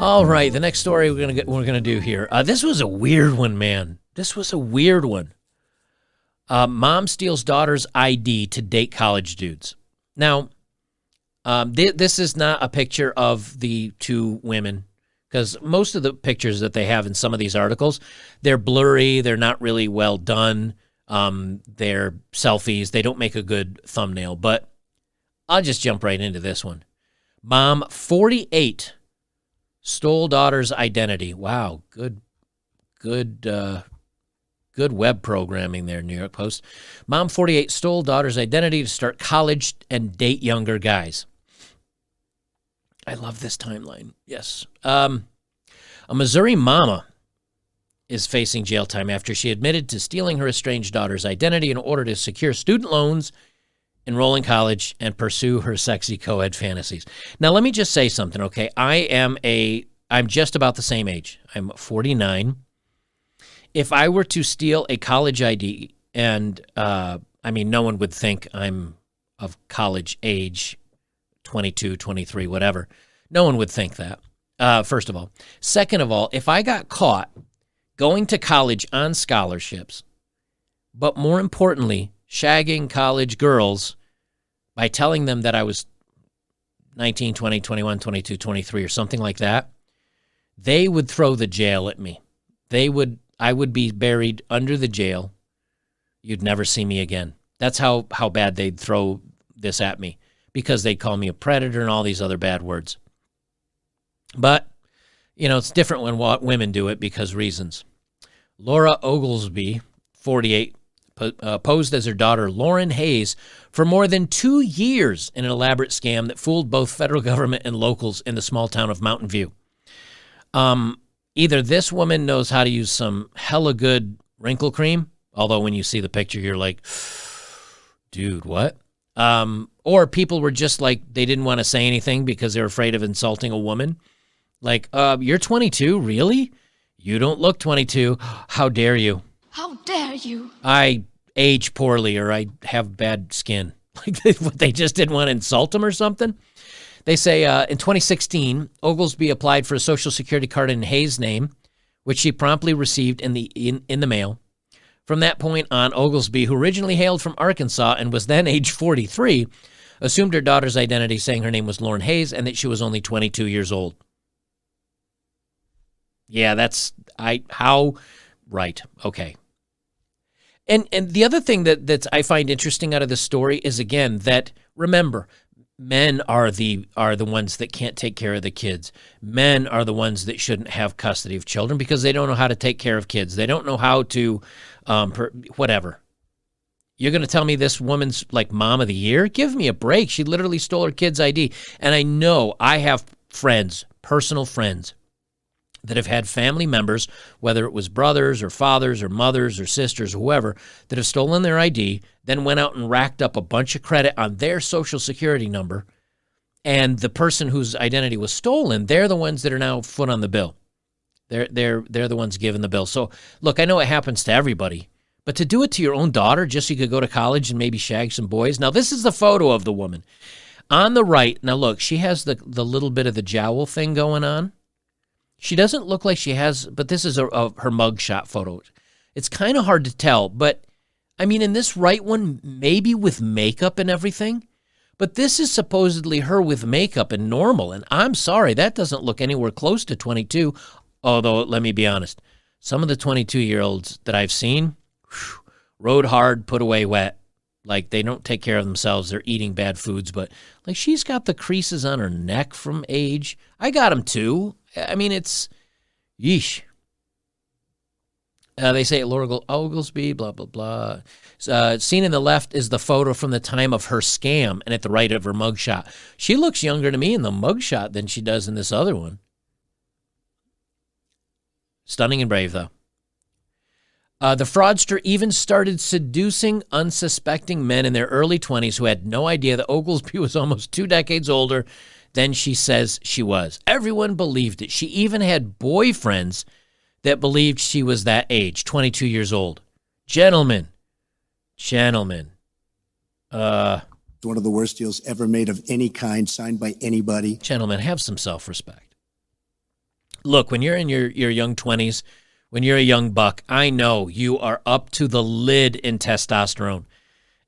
All right, the next story we're gonna do here. This was a weird one, man. This was a weird one. Mom steals daughter's ID to date college dudes. Now, this is not a picture of the two women, because most of the pictures that they have in some of these articles, they're blurry. They're not really well done. They're selfies. They don't make a good thumbnail. But I'll just jump right into this one. Mom, 48, stole daughter's identity. Wow, good web programming there, New York Post. Mom, 48, stole daughter's identity to start college and date younger guys. I love this timeline. Yes. A Missouri mama is facing jail time after she admitted to stealing her estranged daughter's identity in order to secure student loans, enroll in college, and pursue her sexy co-ed fantasies. Now, let me just say something, okay? I'm just about the same age. I'm 49. If I were to steal a college ID, and no one would think I'm of college age, 22, 23, whatever. No one would think that, first of all. Second of all, if I got caught going to college on scholarships, but more importantly, shagging college girls by telling them that I was 19, 20, 21, 22, 23, or something like that, they would throw the jail at me. I would be buried under the jail. You'd never see me again. That's how bad they'd throw this at me, because they'd call me a predator and all these other bad words. But, it's different when women do it because reasons. Laura Oglesby, 48, posed as her daughter Lauren Hayes for more than 2 years in an elaborate scam that fooled both federal government and locals in the small town of Mountain View. Either this woman knows how to use some hella good wrinkle cream, although when you see the picture, you're like, dude, what? Or people were just like, they didn't want to say anything because they were afraid of insulting a woman. Like, you're 22, really? You don't look 22. How dare you? How dare you? I age poorly, or I have bad skin. Like, they just didn't want to insult him or something. They say in 2016, Oglesby applied for a Social Security card in Hayes' name, which she promptly received in the mail. From that point on, Oglesby, who originally hailed from Arkansas and was then age 43, assumed her daughter's identity, saying her name was Lauren Hayes and that she was only 22 years old. Yeah, right, okay. And the other thing that I find interesting out of this story is, again, that, remember, men are the ones that can't take care of the kids. Men are the ones that shouldn't have custody of children because they don't know how to take care of kids. They don't know how to, whatever. You're going to tell me this woman's like mom of the year? Give me a break. She literally stole her kid's ID. And I know I have friends, personal friends, that have had family members, whether it was brothers or fathers or mothers or sisters, or whoever, that have stolen their ID, then went out and racked up a bunch of credit on their Social Security number, and the person whose identity was stolen, they're the ones that are now foot on the bill. They're the ones giving the bill. So, look, I know it happens to everybody, but to do it to your own daughter just so you could go to college and maybe shag some boys. Now, this is the photo of the woman. On the right, now look, she has the little bit of the jowl thing going on. She doesn't look like she has, but this is her mugshot photo. It's kind of hard to tell, but I mean, in this right one, maybe with makeup and everything, but this is supposedly her with makeup and normal, and I'm sorry, that doesn't look anywhere close to 22, although, let me be honest, some of the 22-year-olds that I've seen, rode hard, put away wet. Like, they don't take care of themselves. They're eating bad foods, but like, she's got the creases on her neck from age. I got them too. I mean, it's, yeesh. They say Laura Oglesby, blah, blah, blah. Seen in the left is the photo from the time of her scam, and at the right of her mugshot. She looks younger to me in the mugshot than she does in this other one. Stunning and brave, though. The fraudster even started seducing unsuspecting men in their early 20s who had no idea that Oglesby was almost 2 decades older than she says she was. Everyone believed it. She even had boyfriends that believed she was that age, 22 years old. Gentlemen. One of the worst deals ever made of any kind, signed by anybody. Gentlemen, have some self-respect. Look, when you're in your young 20s, when you're a young buck, I know you are up to the lid in testosterone.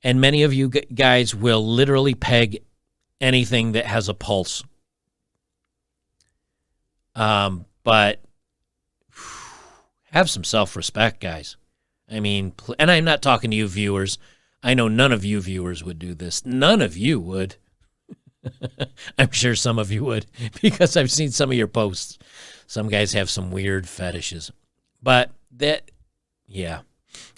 And many of you guys will literally peg anything that has a pulse. But have some self-respect, guys. I mean, and I'm not talking to you viewers. I know none of you viewers would do this. None of you would. I'm sure some of you would, because I've seen some of your posts. Some guys have some weird fetishes. But yeah.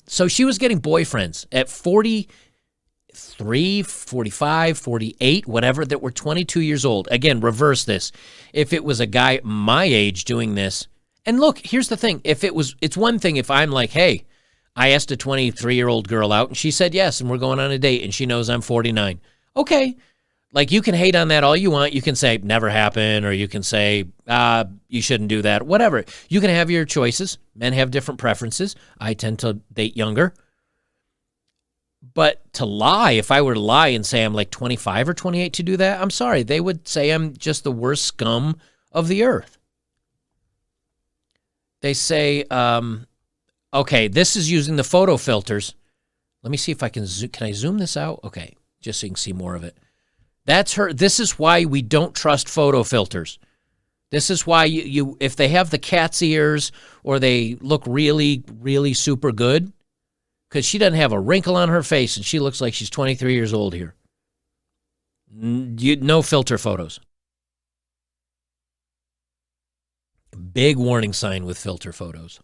So she was getting boyfriends at 43, 45, 48, whatever, that were 22 years old. Again, reverse this. If it was a guy my age doing this, and look, here's the thing. It's one thing if I'm like, hey, I asked a 23-year-old girl out and she said yes, and we're going on a date and she knows I'm 49. Okay. Like, you can hate on that all you want. You can say never happened, or you can say you shouldn't do that, whatever. You can have your choices. Men have different preferences. I tend to date younger. But to lie, if I were to lie and say I'm like 25 or 28 to do that, I'm sorry. They would say I'm just the worst scum of the earth. They say, okay, this is using the photo filters. Let me see if I can zoom. Can I zoom this out? Okay, just so you can see more of it. That's her. This is why we don't trust photo filters. This is why you if they have the cat's ears or they look really, really super good, because she doesn't have a wrinkle on her face and she looks like she's 23 years old here. No filter photos. Big warning sign with filter photos.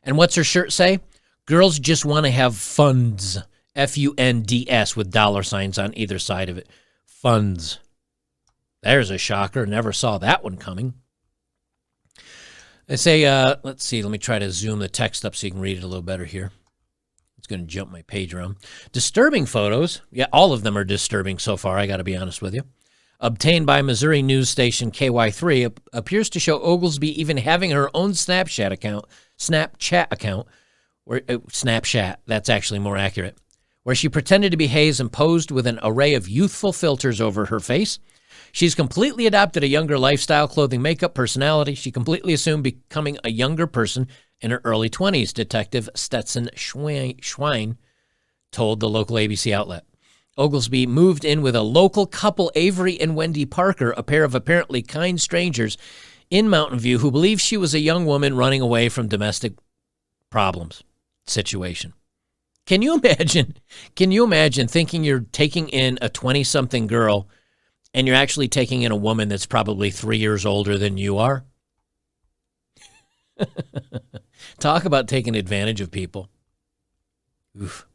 And what's her shirt say? Girls just want to have funds. Funds with dollar signs on either side of it. Funds. There's a shocker. Never saw that one coming. They say, let's see. Let me try to zoom the text up so you can read it a little better here. It's going to jump my page around. Disturbing photos. Yeah, all of them are disturbing so far, I got to be honest with you. Obtained by Missouri news station KY3 appears to show Oglesby even having her own Snapchat account, where Snapchat, that's actually more accurate, where she pretended to be Hayes and posed with an array of youthful filters over her face. She's completely adopted a younger lifestyle, clothing, makeup, personality. She completely assumed becoming a younger person in her early 20s, Detective Stetson Schwein told the local ABC outlet. Oglesby moved in with a local couple, Avery and Wendy Parker, a pair of apparently kind strangers in Mountain View who believed she was a young woman running away from domestic problems situation. Can you imagine? Can you imagine thinking you're taking in a 20-something girl and you're actually taking in a woman that's probably 3 years older than you are? Talk about taking advantage of people. Oof.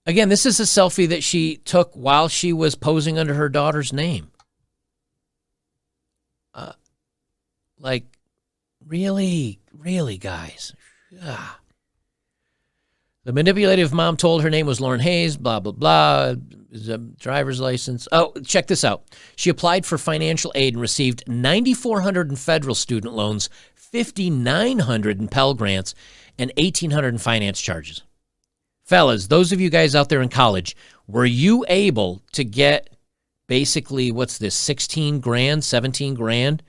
Again, this is a selfie that she took while she was posing under her daughter's name. Like, really, guys? Ugh. The manipulative mom told her name was Lauren Hayes, blah, blah, blah, driver's license. Oh, check this out. She applied for financial aid and received $9,400 in federal student loans, $5,900 in Pell Grants, and $1,800 in finance charges. Fellas, those of you guys out there in college, were you able to get basically, what's this, 16 grand, 17 grand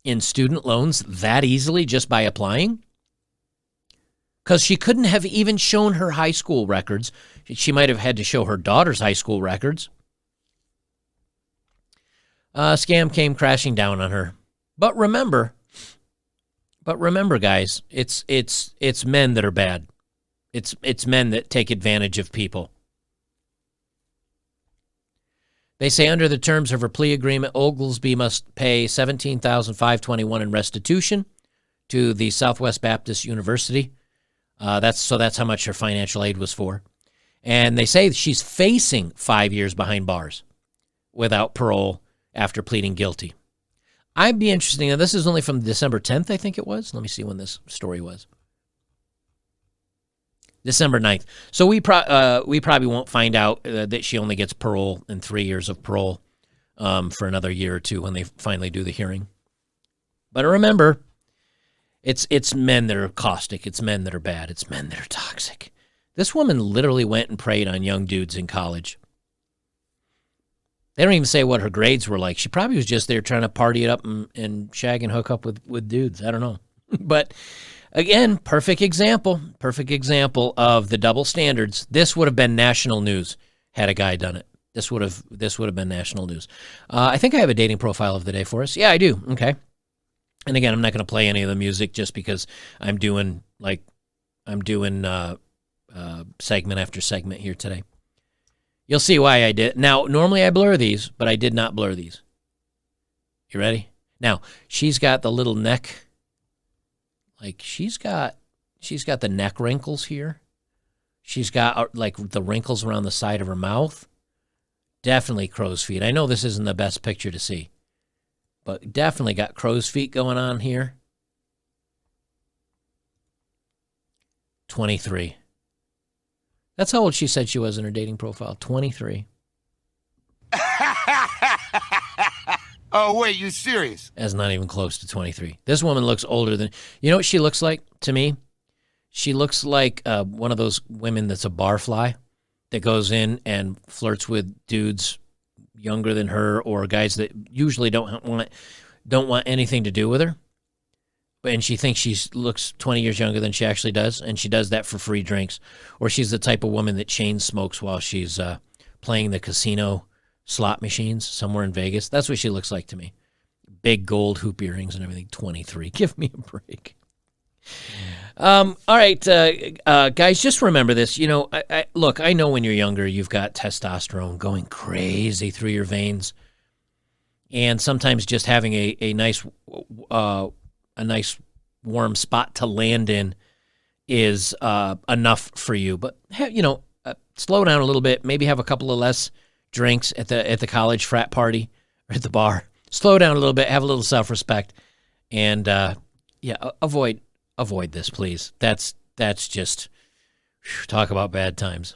in student loans that easily just by applying? Because she couldn't have even shown her high school records. She might have had to show her daughter's high school records. Scam came crashing down on her. But remember, guys, it's men that are bad. It's men that take advantage of people. They say under the terms of her plea agreement, Oglesby must pay $17,521 in restitution to the Southwest Baptist University. That's how much her financial aid was for. And they say she's facing 5 years behind bars without parole after pleading guilty. I'd be interested. Now, this is only from December 10th, I think it was. Let me see when this story was. December 9th. So we probably won't find out that she only gets parole and 3 years of parole for another year or two when they finally do the hearing. But remember, it's men that are caustic. It's men that are bad. It's men that are toxic. This woman literally went and preyed on young dudes in college. They don't even say what her grades were like. She probably was just there trying to party it up and shag and hook up with dudes. I don't know. But again, perfect example of the double standards. This would have been national news had a guy done it. This would have been national news. I think I have a dating profile of the day for us. Yeah, I do. Okay. And again, I'm not going to play any of the music just because I'm doing segment after segment here today. You'll see why I did. Now, normally I blur these, but I did not blur these. You ready? Now, she's got the little neck. Like she's got the neck wrinkles here. She's got like the wrinkles around the side of her mouth. Definitely crow's feet. I know this isn't the best picture to see, but definitely got crow's feet going on here. 23. That's how old she said she was in her dating profile. 23. Oh, wait, you serious? That's not even close to 23. This woman looks older than... You know what she looks like to me? She looks like one of those women that's a barfly that goes in and flirts with dudes younger than her or guys that usually don't want anything to do with her. And she thinks she looks 20 years younger than she actually does, and she does that for free drinks. Or she's the type of woman that chain smokes while she's playing the casino slot machines somewhere in Vegas. That's what she looks like to me. Big gold hoop earrings and everything. 23. Give me a break. All right, guys, just remember this. You know, look, I know when you're younger, you've got testosterone going crazy through your veins. And sometimes just having a nice warm spot to land in is enough for you. But slow down a little bit. Maybe have a couple of less drinks at the college frat party or at the bar. Slow down a little bit. Have a little self-respect, and avoid this, please. That's just talk about bad times.